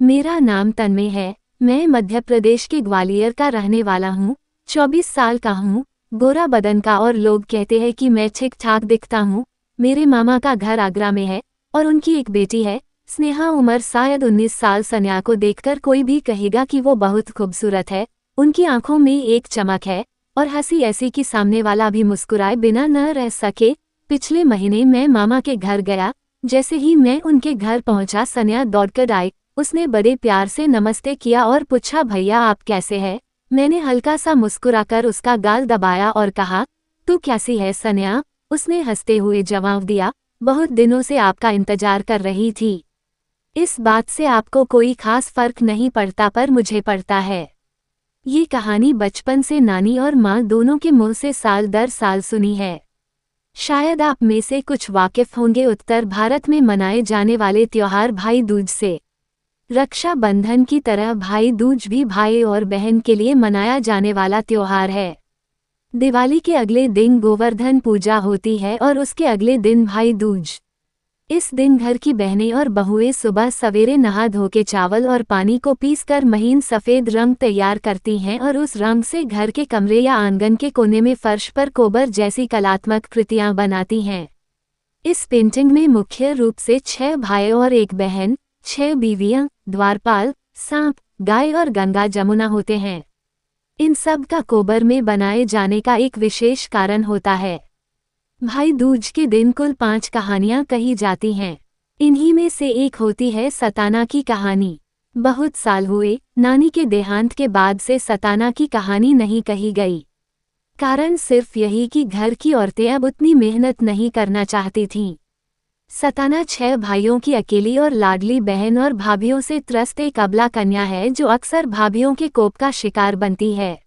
मेरा नाम तन्मय है। मैं मध्य प्रदेश के ग्वालियर का रहने वाला हूँ। 24 साल का हूँ, गोरा बदन का, और लोग कहते हैं कि मैं ठीक ठाक दिखता हूँ। मेरे मामा का घर आगरा में है और उनकी एक बेटी है, स्नेहा। उम्र शायद 19 साल। सन्या को देखकर कोई भी कहेगा कि वो बहुत खूबसूरत है। उनकी आंखों में एक चमक है और हंसी ऐसी कि सामने वाला भी मुस्कुराए बिना न रह सके। पिछले महीने मैं मामा के घर गया। जैसे ही मैं उनके घर पहुंचा, सन्या दौड़कर आई। उसने बड़े प्यार से नमस्ते किया और पूछा, भैया आप कैसे हैं? मैंने हल्का सा मुस्कुराकर उसका गाल दबाया और कहा, तू कैसी है सन्या? उसने हंसते हुए जवाब दिया, बहुत दिनों से आपका इंतजार कर रही थी। इस बात से आपको कोई खास फर्क नहीं पड़ता, पर मुझे पड़ता है। ये कहानी बचपन से नानी और माँ दोनों के मुंह से साल दर साल सुनी है। शायद आप में से कुछ वाकिफ होंगे उत्तर भारत में मनाए जाने वाले त्योहार भाई दूज से। रक्षा बंधन की तरह भाई दूज भी भाई और बहन के लिए मनाया जाने वाला त्योहार है। दिवाली के अगले दिन गोवर्धन पूजा होती है और उसके अगले दिन भाई दूज। इस दिन घर की बहनें और बहुएं सुबह सवेरे नहा धो के चावल और पानी को पीसकर महीन सफ़ेद रंग तैयार करती हैं और उस रंग से घर के कमरे या आंगन के कोने में फर्श पर कोबर जैसी कलात्मक कृतियां बनाती हैं। इस पेंटिंग में मुख्य रूप से 6 भाई और 1 बहन, 6 बीवियां, द्वारपाल, सांप, गाय और गंगा जमुना होते हैं। इन सब का कोबर में बनाए जाने का एक विशेष कारण होता है। भाई दूज के दिन कुल 5 कहानियां कही जाती हैं। इन्हीं में से एक होती है सताना की कहानी। बहुत साल हुए, नानी के देहांत के बाद से सताना की कहानी नहीं कही गई। कारण सिर्फ यही कि घर की औरतें अब उतनी मेहनत नहीं करना चाहती थीं। सताना 6 भाइयों की अकेली और लाडली बहन और भाभीियों से त्रस्त एक अबला कन्या है जो अक्सर भाभीियों के कोप का शिकार बनती है।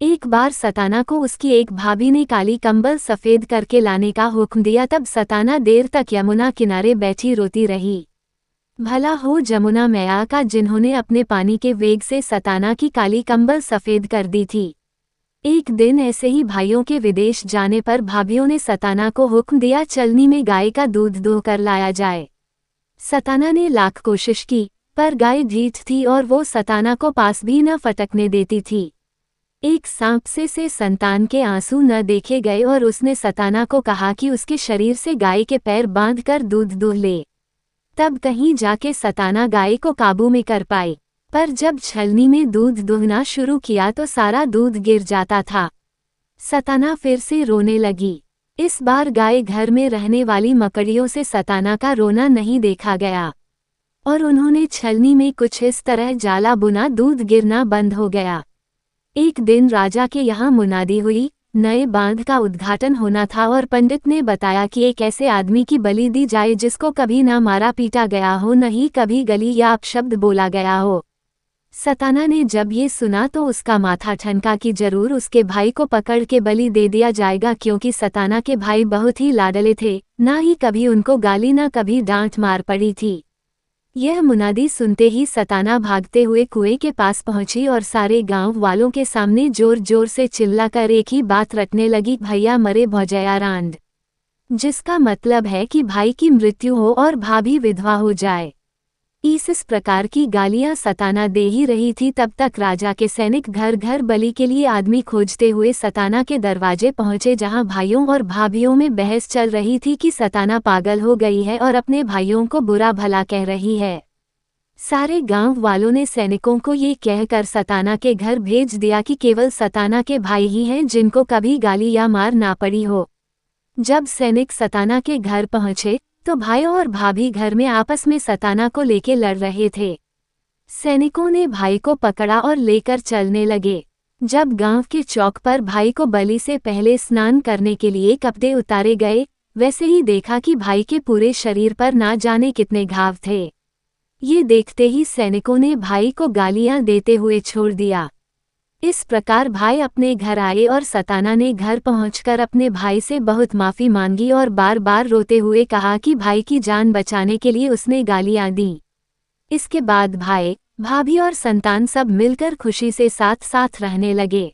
एक बार सताना को उसकी एक भाभी ने काली कंबल सफ़ेद करके लाने का हुक्म दिया। तब सताना देर तक यमुना किनारे बैठी रोती रही। भला हो जमुना मैया का, जिन्होंने अपने पानी के वेग से सताना की काली कंबल सफ़ेद कर दी थी। एक दिन ऐसे ही भाइयों के विदेश जाने पर भाभीियों ने सताना को हुक्म दिया, चलनी में गाय का दूध दोह कर लाया जाए। सताना ने लाख कोशिश की, पर गाय ढीठ थी और वो सताना को पास भी न फटकने देती थी। एक सांप से संतान के आंसू न देखे गए और उसने सताना को कहा कि उसके शरीर से गाय के पैर बांधकर दूध दूह ले। तब कहीं जाके सताना गाय को काबू में कर पाई, पर जब छलनी में दूध दूहना शुरू किया तो सारा दूध गिर जाता था। सताना फिर से रोने लगी। इस बार गाय घर में रहने वाली मकड़ियों से सताना का रोना नहीं देखा गया और उन्होंने छलनी में कुछ इस तरह जाला बुना, दूध गिरना बंद हो गया। एक दिन राजा के यहाँ मुनादी हुई। नए बांध का उद्घाटन होना था और पंडित ने बताया कि एक ऐसे आदमी की बलि दी जाए जिसको कभी ना मारा पीटा गया हो, न ही कभी गली या अपशब्द बोला गया हो। सताना ने जब ये सुना तो उसका माथा ठनका कि जरूर उसके भाई को पकड़ के बलि दे दिया जाएगा, क्योंकि सताना के भाई बहुत ही लाडले थे। ना ही कभी उनको गाली न कभी डांट मार पड़ी थी। यह मुनादी सुनते ही सताना भागते हुए कुएं के पास पहुंची और सारे गांव वालों के सामने जोर जोर से चिल्लाकर एक ही बात रटने लगी, भैया मरे भौजया रांड। जिसका मतलब है कि भाई की मृत्यु हो और भाभी विधवा हो जाए। इस प्रकार की गालियां सताना दे ही रही थी। तब तक राजा के सैनिक घर घर बलि के लिए आदमी खोजते हुए सताना के दरवाजे पहुंचे, जहां भाइयों और भाभियों में बहस चल रही थी कि सताना पागल हो गई है और अपने भाइयों को बुरा भला कह रही है। सारे गांव वालों ने सैनिकों को ये कहकर सताना के घर भेज दिया कि केवल सताना के भाई ही हैं जिनको कभी गाली या मार ना पड़ी हो। जब सैनिक सताना के घर पहुंचे तो भाई और भाभी घर में आपस में सताना को लेके लड़ रहे थे। सैनिकों ने भाई को पकड़ा और लेकर चलने लगे। जब गांव के चौक पर भाई को बलि से पहले स्नान करने के लिए कपड़े उतारे गए, वैसे ही देखा कि भाई के पूरे शरीर पर ना जाने कितने घाव थे। ये देखते ही सैनिकों ने भाई को गालियां देते हुए छोड़ दिया। इस प्रकार भाई अपने घर आए और सताना ने घर पहुंचकर अपने भाई से बहुत माफ़ी मांगी और बार बार रोते हुए कहा कि भाई की जान बचाने के लिए उसने गालियां दी। इसके बाद भाई, भाभी और संतान सब मिलकर खुशी से साथ साथ रहने लगे।